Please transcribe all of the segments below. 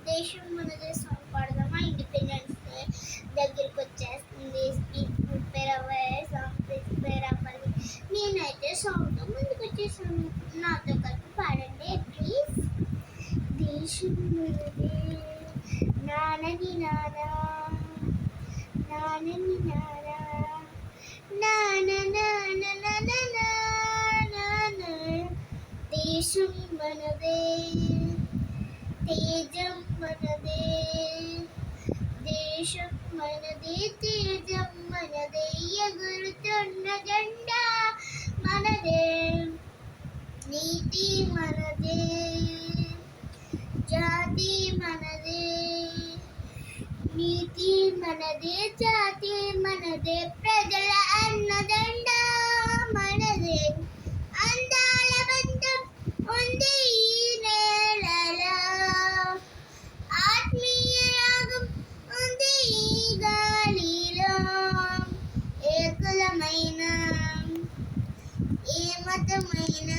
దేశం మనదే song పాడదామా? Independence day దగ్గరికి వచ్చేస్తుంది. స్పీచ్ ప్రిపేర్ అవ్వే, సాంగ్ ప్రిపేర్ అవ్వాలి. నేనైతే సాంగ్తో ముందుకు వచ్చేసాను. నాతో కలిపి పాడండి ప్లీజ్. దేశం మనదే, నానని నానా, నానని నానా, నాన నాన నాన నాన. దేశం మనదే, తేజం మనదే, దేశం మనదే, తేజం మనదే, ఎగురుతున్న జెండా మనదే, నీతి మనదే, జాతి మనదే, నీతి మనదే, జాతి మనదే, ప్రజల అన్నదండ మనదే, అందాల బంధం ఉంది ఈ నేలలో, ఆత్మీయ రాగం ఉంది ఈ గాలిలో, ఏ కులమైన, ఏ మతమైన,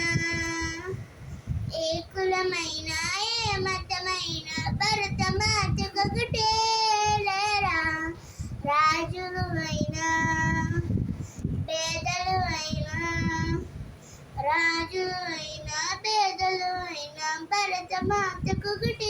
ఏ కులమైన, ఏ మతమైన, భరత మాతకొకటే లేరా. రాజులు అయినా, పేదలు అయినా, రాజులు అయినా, పేదలు అయినా, భరత మాతకొకటే